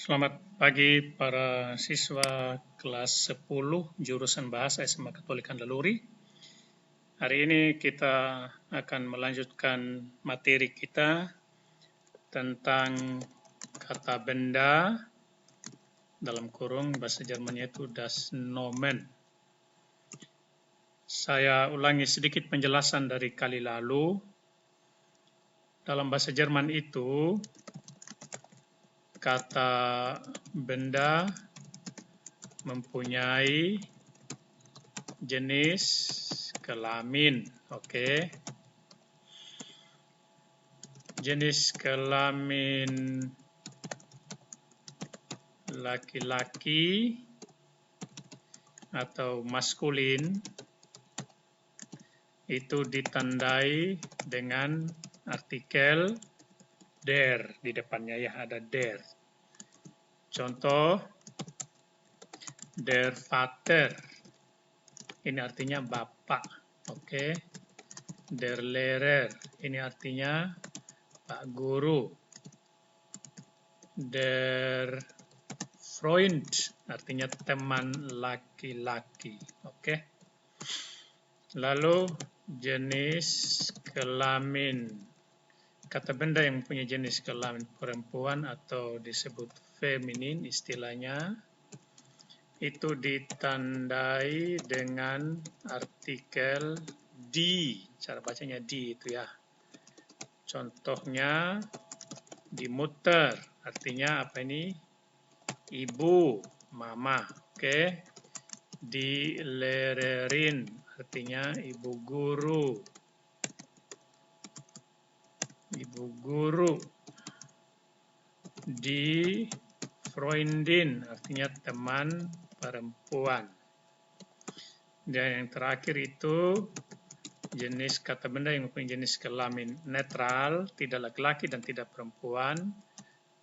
Selamat pagi para siswa kelas 10 jurusan Bahasa SMA Katolik Kandaluri. Hari ini kita akan melanjutkan materi kita tentang kata benda, dalam kurung bahasa Jermannya itu das Nomen. Saya ulangi sedikit penjelasan dari kali lalu. Dalam bahasa Jerman itu, kata benda mempunyai jenis kelamin, oke. Jenis kelamin laki-laki atau maskulin itu ditandai dengan artikel der di depannya, ya, ada der. Contoh, der Vater, ini artinya bapak, oke. Der Lehrer, ini artinya Pak Guru. Der Freund, artinya teman laki-laki, oke. Lalu jenis kelamin, kata benda yang punya jenis kelamin perempuan atau disebut feminin istilahnya, itu ditandai dengan artikel di, cara bacanya di itu ya. Contohnya di Mutter, artinya apa ini? Ibu, mama, oke. Di Lehrerin, artinya ibu guru. Ibu guru. Di Freundin, artinya teman perempuan. Dan yang terakhir itu jenis kata benda yang mempunyai jenis kelamin netral, tidak laki-laki dan tidak perempuan.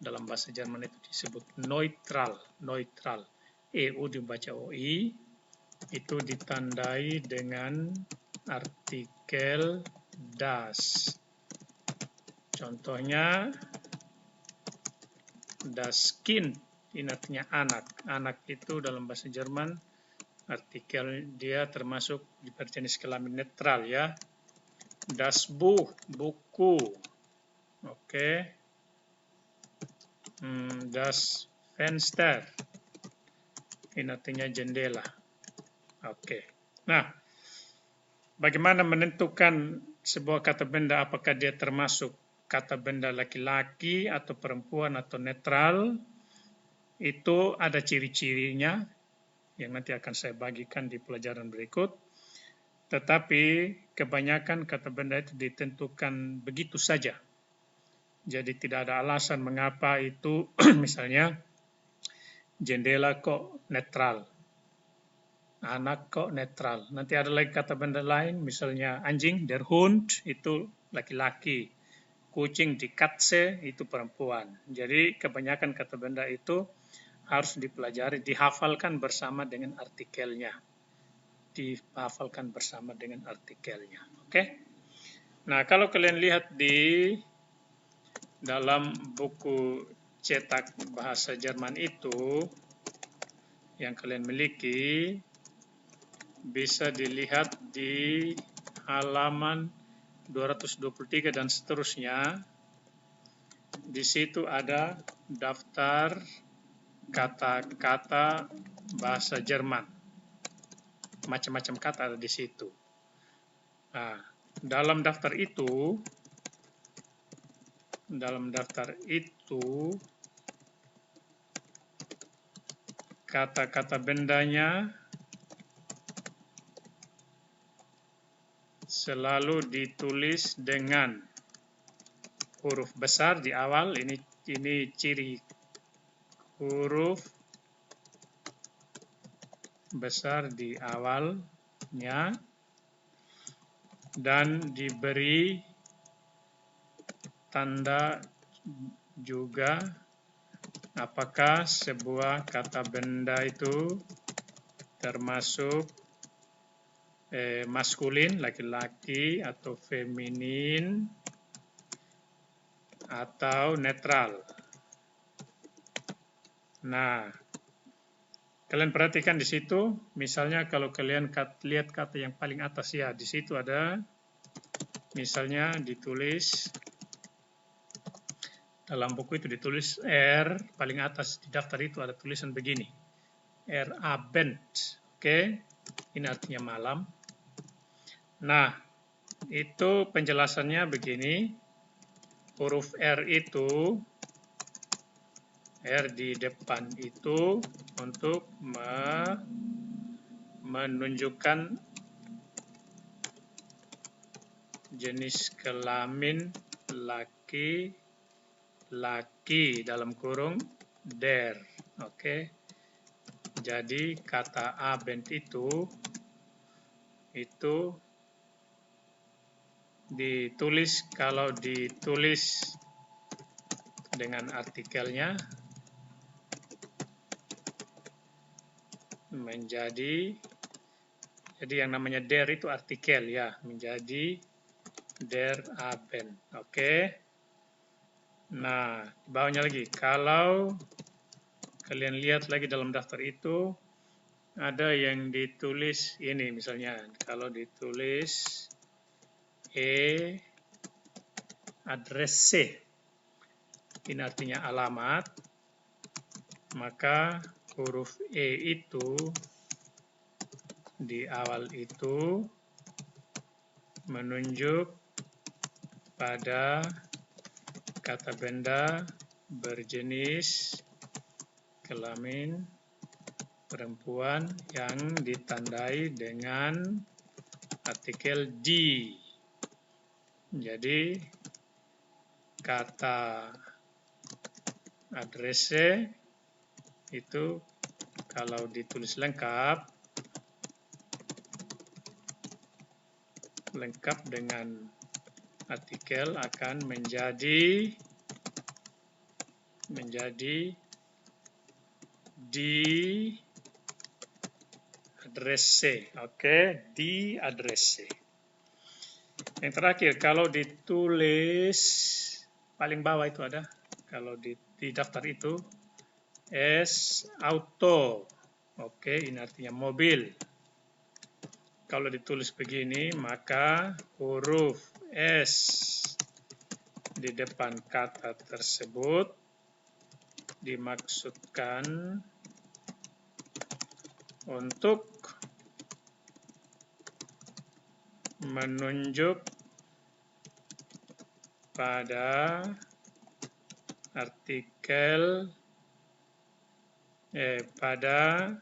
Dalam bahasa Jerman itu disebut neutral. Neutral. EU dibaca OI. Itu ditandai dengan artikel das. Contohnya, das Kind, ini artinya anak. Anak itu dalam bahasa Jerman, artikel dia termasuk di berjenis kelamin netral, ya. Das Buch, buku. Oke. Das Fenster, ini artinya jendela. Oke. Nah, bagaimana menentukan sebuah kata benda, apakah dia termasuk kata benda laki-laki atau perempuan atau netral? Itu ada ciri-cirinya yang nanti akan saya bagikan di pelajaran berikut. Tetapi kebanyakan kata benda itu ditentukan begitu saja. Jadi tidak ada alasan mengapa itu misalnya jendela kok netral, anak kok netral. Nanti ada lagi kata benda lain, misalnya anjing, der Hund, itu laki-laki. Kucing, die Katze, itu perempuan. Jadi kebanyakan kata benda itu harus dipelajari, dihafalkan bersama dengan artikelnya. Dihafalkan bersama dengan artikelnya. Oke? Nah, kalau kalian lihat di dalam buku cetak bahasa Jerman itu, yang kalian miliki, bisa dilihat di halaman 223 dan seterusnya. Di situ ada daftar kata-kata bahasa Jerman. Macam-macam kata ada di situ. Nah, dalam daftar itu kata-kata bendanya selalu ditulis dengan huruf besar di awal. Ini ciri huruf besar di awalnya, dan diberi tanda juga apakah sebuah kata benda itu termasuk maskulin, laki-laki, atau feminin, atau netral. Nah, kalian perhatikan di situ, misalnya kalau kalian lihat kata yang paling atas ya, di situ ada, misalnya ditulis, dalam buku itu ditulis R, paling atas di daftar itu ada tulisan begini, R-Abend, oke, ini artinya malam. Nah, itu penjelasannya begini, huruf R itu, R di depan itu untuk menunjukkan jenis kelamin laki-laki dalam kurung der. Oke. Jadi kata abend itu ditulis, kalau ditulis dengan artikelnya menjadi, jadi yang namanya der itu artikel ya, menjadi der Abend. Oke. Nah, di bawahnya lagi, kalau kalian lihat lagi dalam daftar itu, ada yang ditulis ini misalnya, kalau ditulis adresse, ini artinya alamat, maka huruf E itu di awal itu menunjuk pada kata benda berjenis kelamin perempuan yang ditandai dengan artikel di. Jadi kata adresse itu kalau ditulis lengkap dengan artikel akan menjadi di adresse. Oke, di adresse. Yang terakhir, kalau ditulis paling bawah itu ada, kalau di daftar itu S auto. Oke, ini artinya mobil. Kalau ditulis begini, maka huruf S di depan kata tersebut dimaksudkan untuk menunjuk pada artikel pada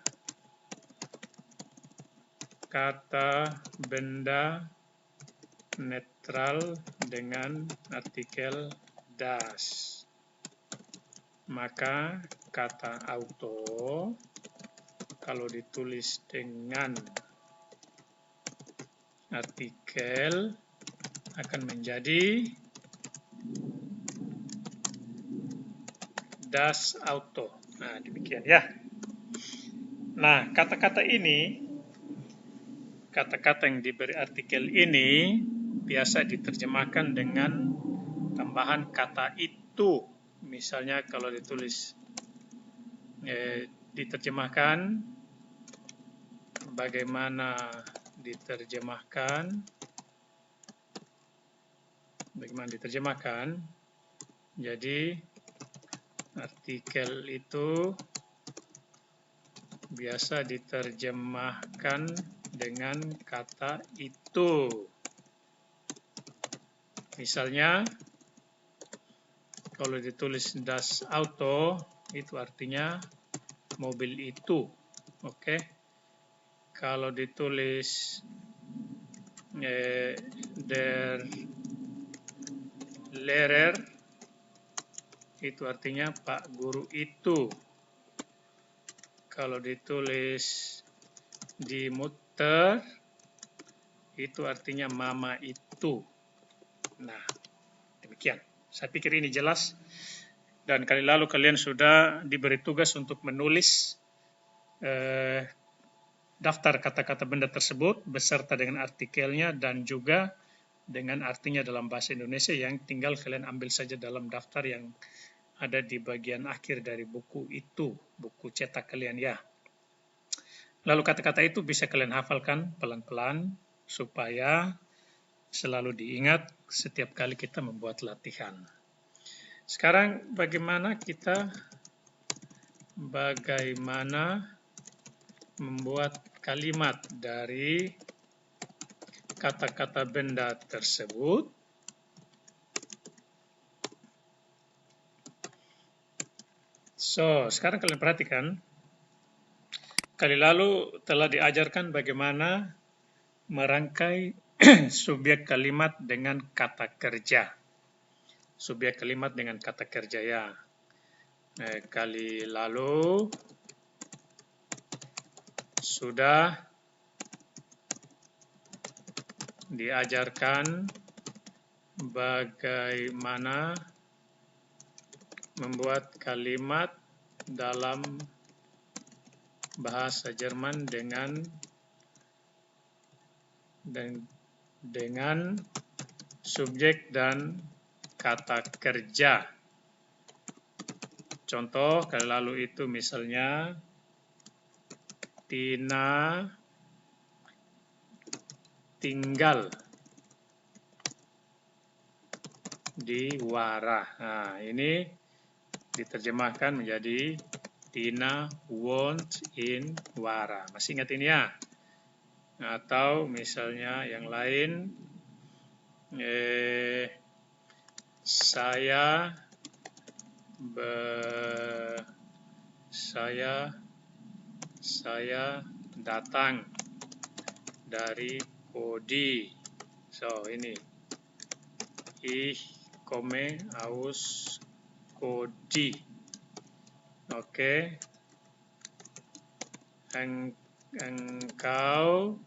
kata benda netral dengan artikel das. Maka kata auto kalau ditulis dengan artikel akan menjadi das Auto. Nah, demikian ya. Nah, kata-kata ini, kata-kata yang diberi artikel ini biasa diterjemahkan dengan tambahan kata itu. Misalnya kalau ditulis diterjemahkan, bagaimana diterjemahkan? Jadi artikel itu biasa diterjemahkan dengan kata itu. Misalnya, kalau ditulis das Auto, itu artinya mobil itu. Oke. Kalau ditulis der Lehrer, itu artinya Pak Guru itu. Kalau ditulis di Mutter, itu artinya mama itu. Nah, demikian. Saya pikir ini jelas. Dan kali lalu kalian sudah diberi tugas untuk menulis daftar kata-kata benda tersebut beserta dengan artikelnya dan juga dengan artinya dalam bahasa Indonesia yang tinggal kalian ambil saja dalam daftar yang ada di bagian akhir dari buku itu, buku cetak kalian ya. Lalu kata-kata itu bisa kalian hafalkan pelan-pelan supaya selalu diingat setiap kali kita membuat latihan. Sekarang bagaimana membuat kalimat dari kata-kata benda tersebut. So, sekarang kalian perhatikan, kali lalu telah diajarkan bagaimana merangkai subjek kalimat dengan kata kerja. Subjek kalimat dengan kata kerja ya. Kali lalu sudah diajarkan bagaimana membuat kalimat dalam bahasa Jerman dengan subjek dan kata kerja. Contoh kali lalu itu misalnya Tina tinggal di Wara. Nah, ini diterjemahkan menjadi Tina won't in Wara. Masih ingat ini ya? Atau misalnya yang lain, saya datang dari Kodi. So, ini. Ich komme aus Kodi. Oke. Engkau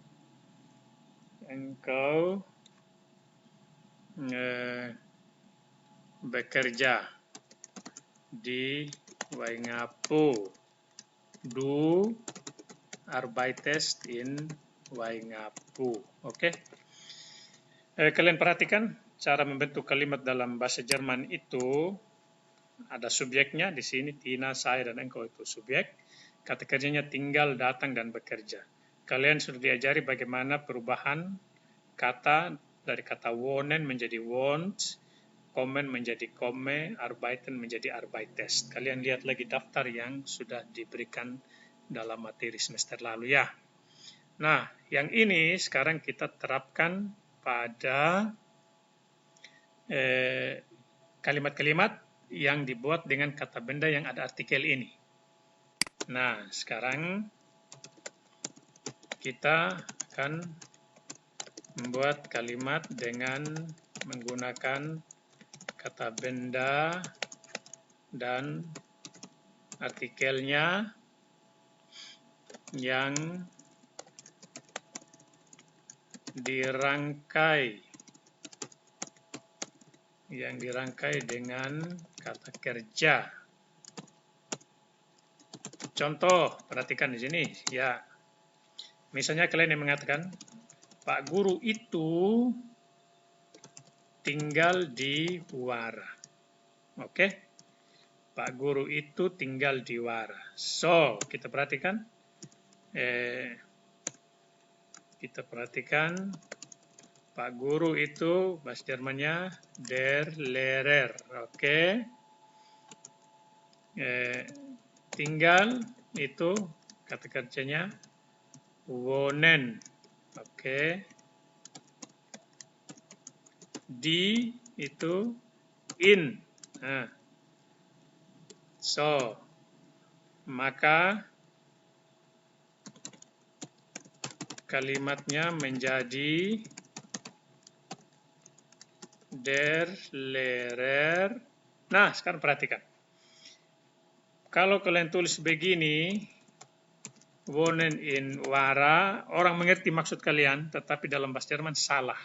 bekerja di Waingapu. Du arbeitest in Waingapu. Oke. Kalian perhatikan cara membentuk kalimat dalam bahasa Jerman itu ada subjeknya di sini, Tina, saya, dan engkau itu subjek. Kata kerjanya tinggal, datang, dan bekerja. Kalian sudah diajari bagaimana perubahan kata dari kata wohnen menjadi wohnt, kommen menjadi komme, arbeiten menjadi arbeitest. Kalian lihat lagi daftar yang sudah diberikan dalam materi semester lalu ya. Nah, yang ini sekarang kita terapkan pada kalimat-kalimat yang dibuat dengan kata benda yang ada artikel ini. Nah, sekarang kita akan membuat kalimat dengan menggunakan kata benda dan artikelnya yang dirangkai dengan kata kerja. Contoh, perhatikan di sini ya. Misalnya kalian yang mengatakan, Pak Guru itu tinggal di Wara. Oke? Pak Guru itu tinggal di Wara. So, kita perhatikan. Pak Guru itu bahasa Jermannya der Lehrer. Oke? Tinggal itu kata kerjanya wohnen. Oke. Di itu in. Nah. So, maka kalimatnya menjadi der Lehrer. Nah, sekarang perhatikan. Kalau kalian tulis begini, wohnen in Wara, orang mengerti maksud kalian, tetapi dalam bahasa Jerman salah.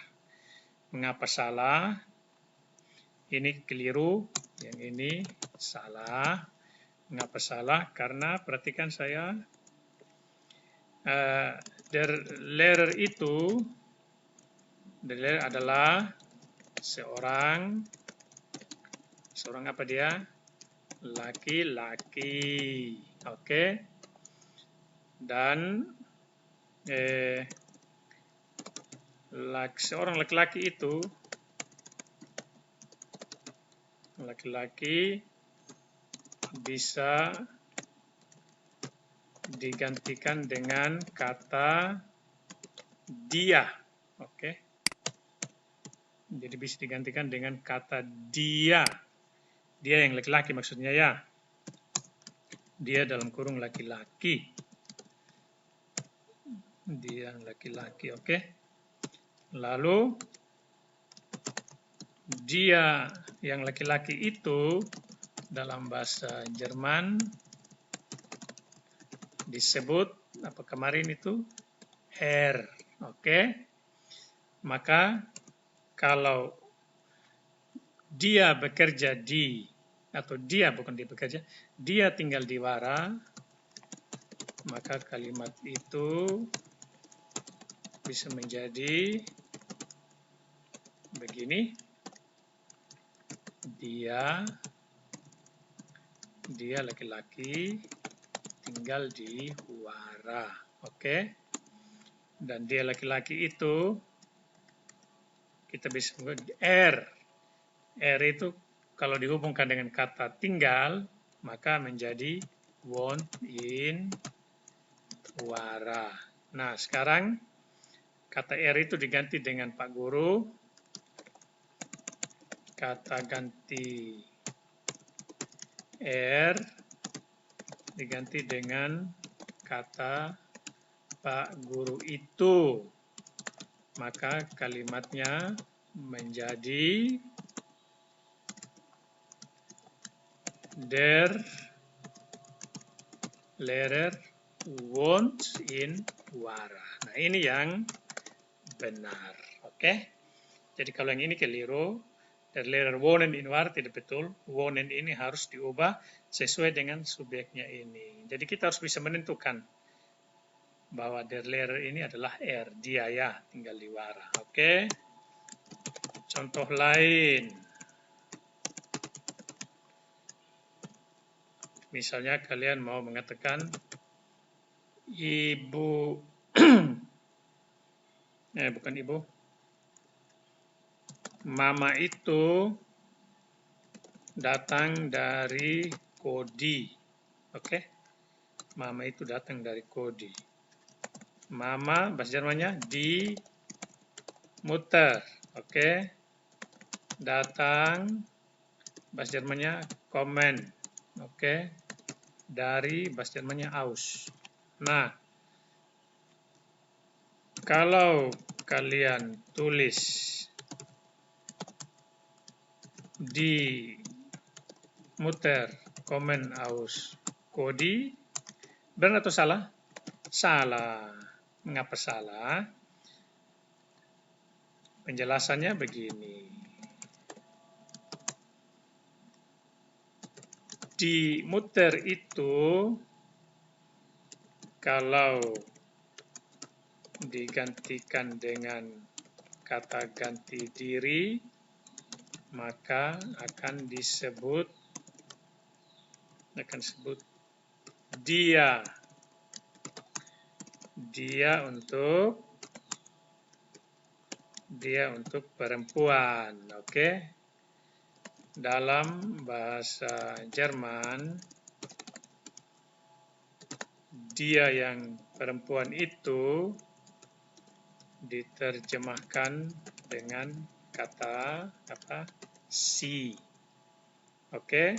Mengapa salah? Ini keliru, yang ini salah. Mengapa salah? Karena perhatikan saya, der Lehrer itu, der Lehrer adalah seorang apa dia? laki-laki. Oke. Dan seorang laki-laki itu bisa digantikan dengan kata dia. Oke. Jadi bisa digantikan dengan kata dia. Dia yang laki-laki maksudnya ya. Dia dalam kurung laki-laki. Dia laki-laki, oke. Lalu dia yang laki-laki itu dalam bahasa Jerman disebut apa kemarin itu Herr, oke. Maka kalau dia bekerja di atau dia bukan dia bekerja, dia tinggal di Wara, maka kalimat itu bisa menjadi begini. Dia laki-laki tinggal di Wara, oke. Dan dia laki-laki itu kita bisa R itu kalau dihubungkan dengan kata tinggal maka menjadi wohnt in Wara. Nah, sekarang kata R itu diganti dengan Pak Guru. Kata ganti R diganti dengan kata Pak Guru itu. Maka kalimatnya menjadi Der Lehrer wohnt in Wara. Nah, ini yang benar. Oke. Jadi kalau yang ini keliru, Der Lehrer wohnen in Wara tidak betul. Wohnen ini harus diubah sesuai dengan subjeknya ini. Jadi kita harus bisa menentukan bahwa Der Lehrer ini adalah R, dia ya, tinggal di Wara. Oke. Contoh lain. Misalnya kalian mau mengatakan ibu, bukan ibu, mama itu datang dari Kodi. Oke. Mama itu datang dari Kodi. Mama bahasa Jermannya di Mutter. Oke. Datang bahasa Jermannya kommen. Oke. Dari bahasa Jermannya aus. Nah, kalau kalian tulis di Mutter kommen aus Kodi, benar atau salah? Salah. Mengapa salah? Penjelasannya begini. Di Mutter itu kalau digantikan dengan kata ganti diri maka akan disebut dia. Dia untuk perempuan, oke? Dalam bahasa Jerman, dia yang perempuan itu diterjemahkan dengan kata apa? Si. Oke?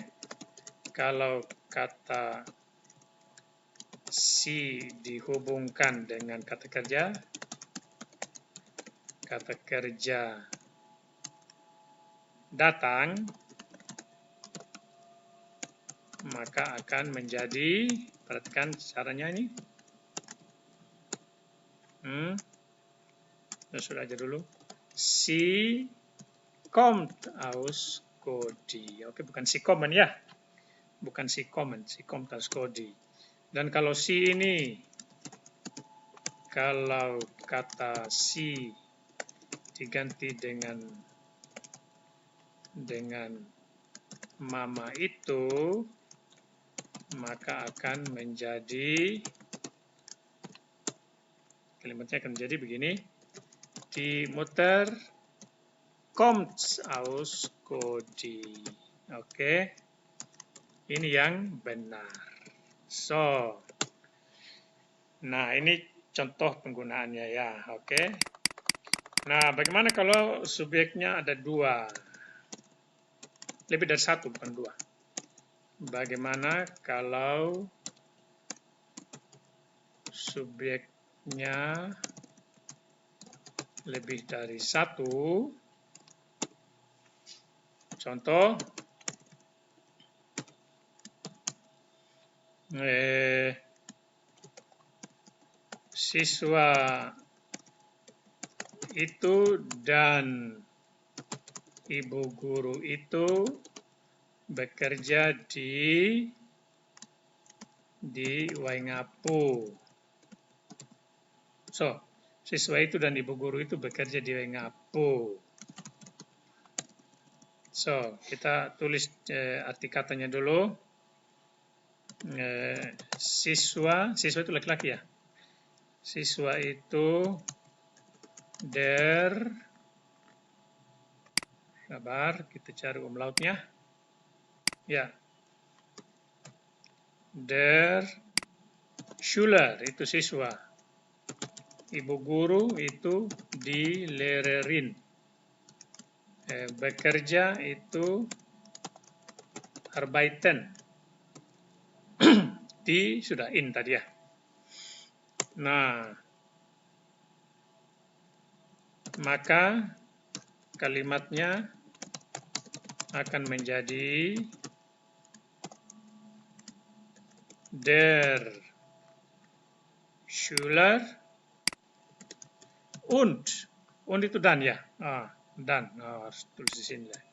Kalau kata si dihubungkan dengan kata kerja datang, maka akan menjadi, perhatikan caranya ini. Sudah aja dulu. Si kommt aus Kodi. Oke, bukan si kommen ya. Bukan si kommen, si kommt aus Kodi. Dan kalau si ini, kalau kata si diganti dengan mama itu, maka akan menjadi, kalimatnya akan menjadi begini. Die Mutter kommt aus Kodi. Oke. Ini yang benar. So. Nah, ini contoh penggunaannya ya. Oke. Nah, bagaimana kalau subjeknya ada dua? Lebih dari satu, bukan dua. Bagaimana kalau subjeknya lebih dari satu? Contoh, siswa itu dan ibu guru itu bekerja di Waingapu. So, siswa itu dan ibu guru itu bekerja di Waingapu. So, kita tulis arti katanya dulu. Siswa itu laki-laki ya. Siswa itu sabar, kita cari umlautnya. Ya. Der Schüler itu siswa. Ibu guru itu die Lehrerin. Bekerja itu arbeiten. Di sudah in tadi ya. Nah, maka kalimatnya akan menjadi der Schüler und itu dan ya. Dan harus tulis di sini lah.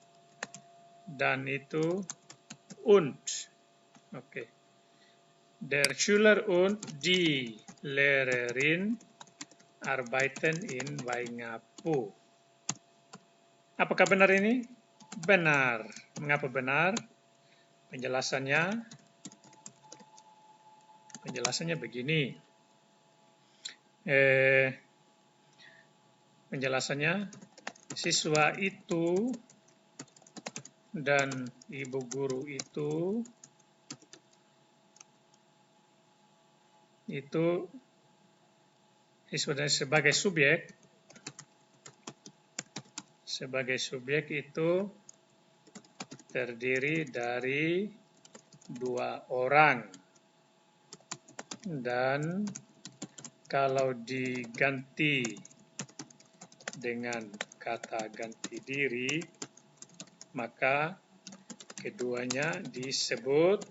Dan itu und. Oke. Der Schüler und die Lehrerin arbeiten in Waingapu. Apakah benar ini? Benar. Mengapa benar? Penjelasannya begini. Penjelasannya, siswa itu dan ibu guru itu siswa dan sebagai subjek itu terdiri dari dua orang, dan kalau diganti dengan kata ganti diri, maka keduanya disebut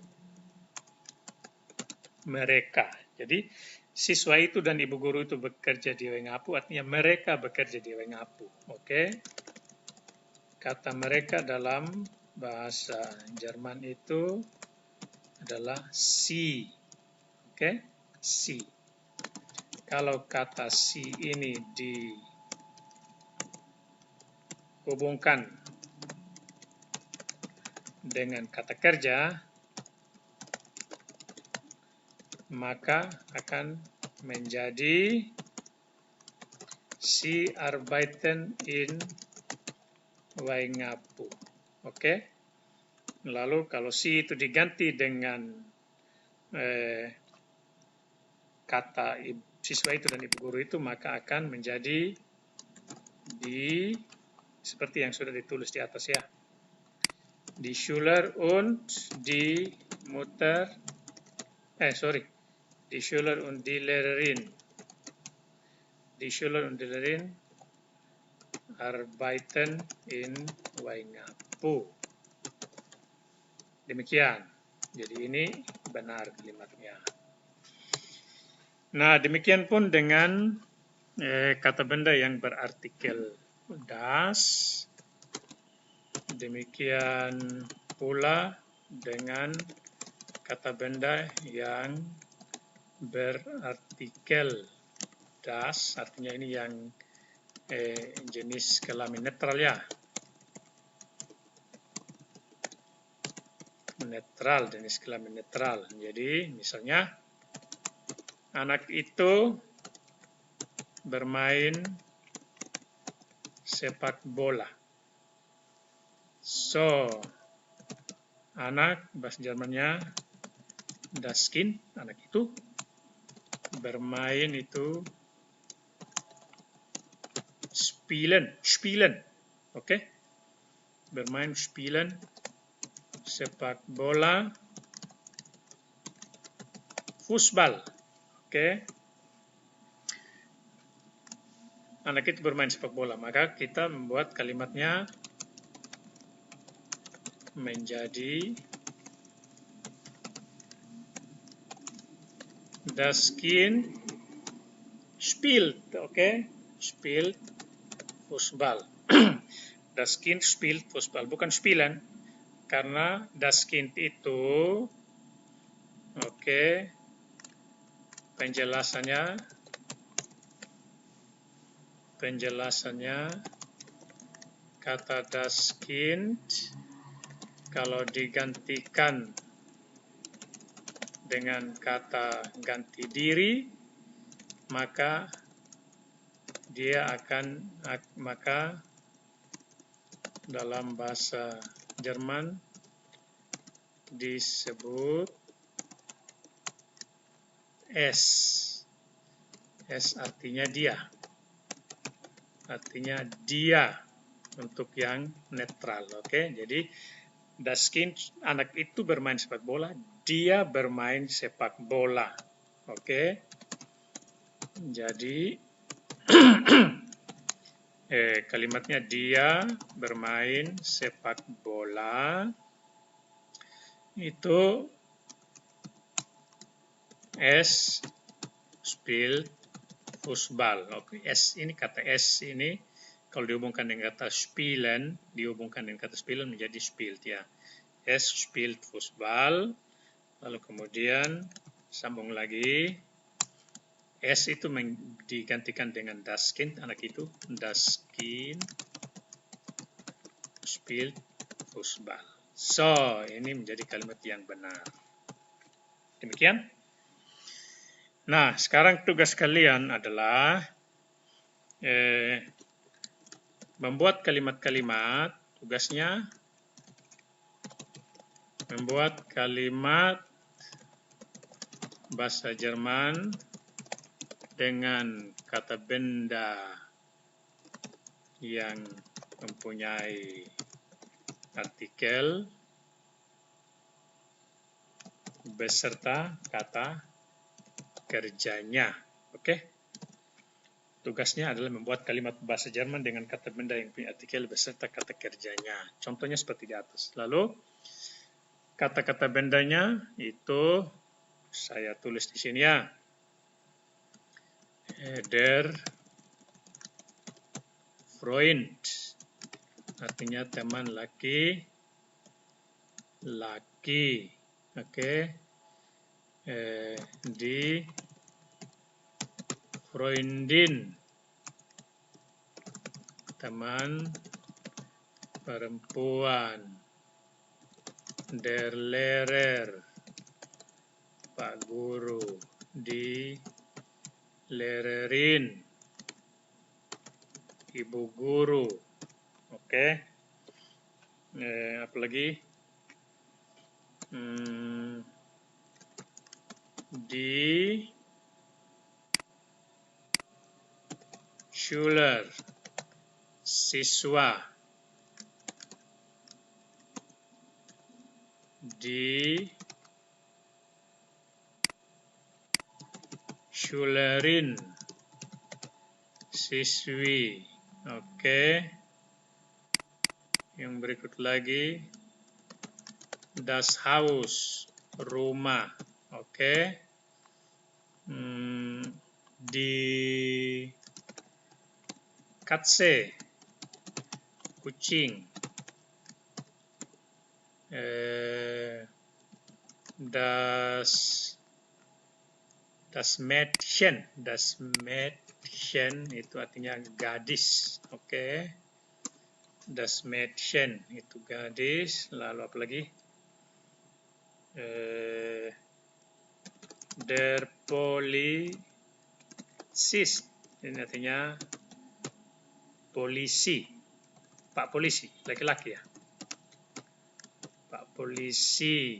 mereka. Jadi siswa itu dan ibu guru itu bekerja di Waingapu, artinya mereka bekerja di Waingapu. Oke. Kata mereka dalam bahasa Jerman itu adalah sie. Oke, sie. Kalau kata sie ini dihubungkan dengan kata kerja, maka akan menjadi sie arbeiten in Waingapu. Oke. Lalu kalau si itu diganti dengan kata siswa itu dan ibu guru itu, maka akan menjadi seperti yang sudah ditulis di atas ya. Die Schüler und die Mutter, die Schüler und die Lehrerin. Die Schüler und die Lehrerin arbeiten in Waingapu. Demikian. Jadi ini benar kalimatnya. Nah, demikian pun dengan kata benda yang berartikel das. Demikian pula dengan kata benda yang berartikel das, artinya ini yang jenis kelamin netral ya. netral, jenis kelamin netral. Jadi misalnya anak itu bermain sepak bola. So, anak bahasa Jermannya das Kind, anak itu bermain itu spielen, oke? Bermain spielen sepak bola, Fußball, oke? Anak itu bermain sepak bola, maka kita membuat kalimatnya menjadi das Kind spielt, oke? Spielt Fußball. Das Kind spielt Fußball, bukan spielen, karena das Kind itu, oke, penjelasannya kata das Kind kalau digantikan dengan kata ganti diri, maka dalam bahasa Jerman disebut es. Es artinya dia. Artinya dia untuk yang netral, oke? Jadi das Kind, anak itu bermain sepak bola, dia bermain sepak bola, oke? Jadi kalimatnya dia bermain sepak bola itu es spielt Fußball. Oke, es ini, kata es ini kalau dihubungkan dengan kata spielen, menjadi spielt ya. Es spielt Fußball. Lalu kemudian sambung lagi. Es itu digantikan dengan das Kind, anak itu. Das Kind spielt Fußball. So, ini menjadi kalimat yang benar. Demikian. Nah, sekarang tugas kalian adalah membuat kalimat-kalimat. Tugasnya membuat kalimat bahasa Jerman dengan kata benda yang mempunyai artikel beserta kata kerjanya. Oke? Tugasnya adalah membuat kalimat bahasa Jerman dengan kata benda yang punya artikel beserta kata kerjanya. Contohnya seperti di atas. Lalu kata-kata bendanya itu saya tulis di sini ya. Der Freund artinya teman laki. Oke. Die Freundin teman perempuan. Der Lehrer Pak Guru. Die Lehrerin Ibu Guru. Oke. Apa lagi? Die Schüler siswa. Die Schülerin siswi. Oke. Yang berikut lagi das Haus rumah. Oke. Die Katze kucing. Das Mädchen itu artinya gadis. Oke. Das Mädchen itu gadis. Lalu apa lagi? Der Polizist. Ini artinya polisi. Pak polisi, laki-laki ya. Pak polisi.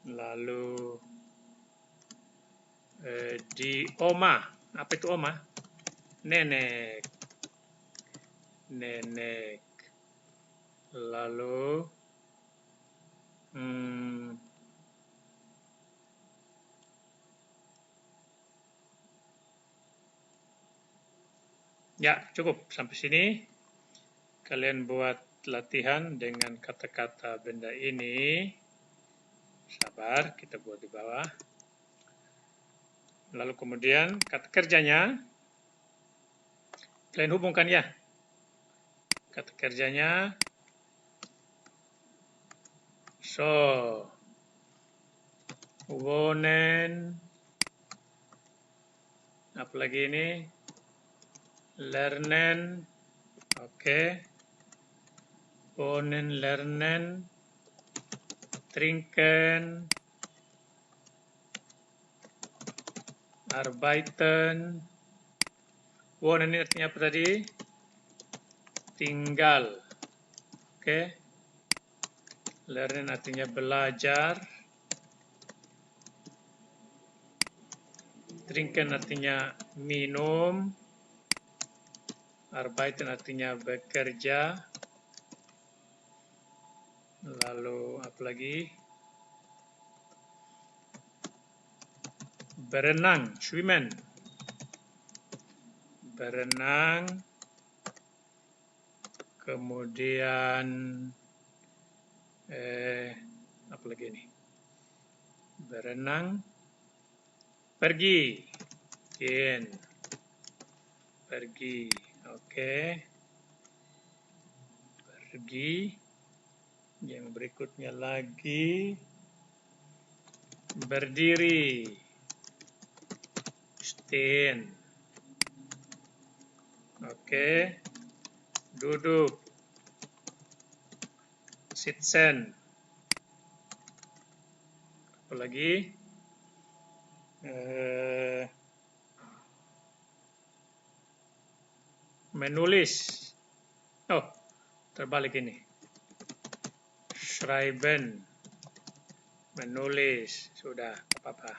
Lalu di Oma. Apa itu Oma? Nenek. Nenek. Lalu ya, cukup sampai sini. Kalian buat latihan dengan kata-kata benda ini. Sabar, kita buat di bawah. Lalu kemudian kata kerjanya, kalian hubungkan ya. Kata kerjanya, so, wonen, apalagi ini, lernen, oke, wonen, lernen, trinken, arbeiten. Wonen ini artinya apa tadi? Tinggal. Oke. Lernen artinya belajar. Trinken artinya minum. Arbeiten artinya bekerja. Lalu apa lagi? Berenang, schwimmen. Berenang. Kemudian apa lagi ini? Berenang. Pergi. Gehen. Pergi. Oke. Pergi. Yang berikutnya lagi. Berdiri. Stehen. Oke. Duduk. Sitzen. Apa lagi? Menulis. Oh, terbalik ini. Schreiben. Menulis. Sudah, apa-apa.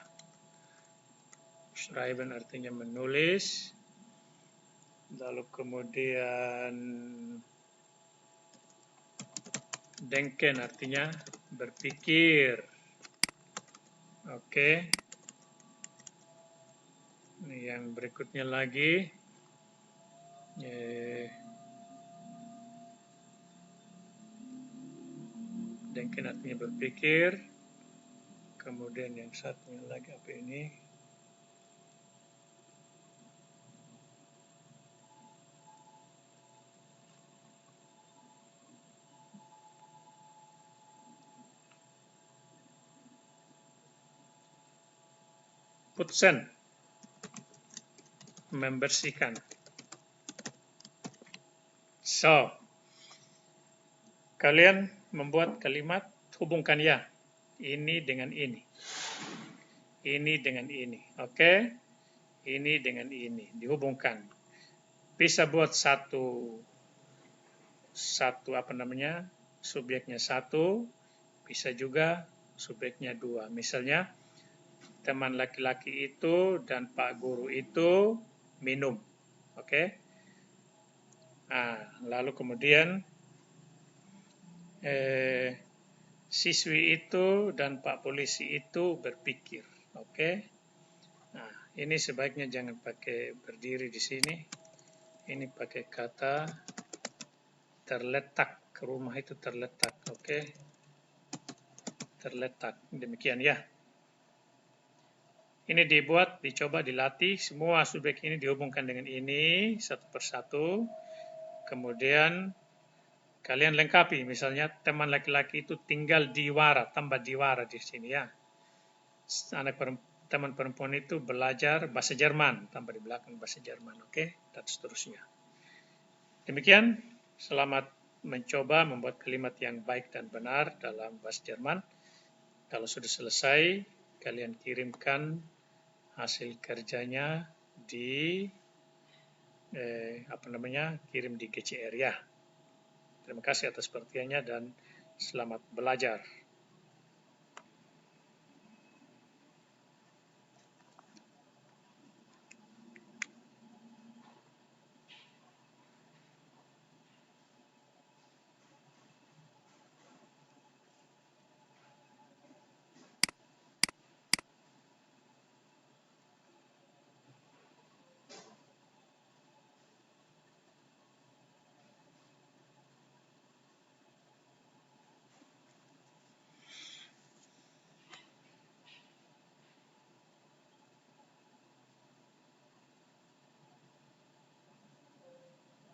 Schreiben artinya menulis. Lalu kemudian denken artinya berpikir. Oke. Yang berikutnya lagi. Denken artinya berpikir. Kemudian yang satunya lagi apa ini? Putzen. Membersihkan. So, kalian membuat kalimat hubungkan ya. Ini dengan ini. Ini dengan ini. Oke? Ini dengan ini. Dihubungkan. Bisa buat satu apa namanya? Subjeknya satu. Bisa juga subjeknya dua. Misalnya, teman laki-laki itu dan Pak Guru itu minum. Oke? Nah, lalu kemudian siswi itu dan Pak Polisi itu berpikir. Oke? Nah, ini sebaiknya jangan pakai berdiri di sini. Ini pakai kata terletak. Rumah itu terletak. Oke? Terletak. Demikian ya. Ini dibuat, dicoba, dilatih. Semua subjek ini dihubungkan dengan ini satu persatu. Kemudian kalian lengkapi. Misalnya teman laki-laki itu tinggal di Wara, tambah di Wara di sini ya. Teman perempuan itu belajar bahasa Jerman, tambah di belakang bahasa Jerman, oke? Dan seterusnya. Demikian, selamat mencoba membuat kalimat yang baik dan benar dalam bahasa Jerman. Kalau sudah selesai, kalian kirimkan hasil kerjanya di kirim di GCR ya. Terima kasih atas perhatiannya dan selamat belajar.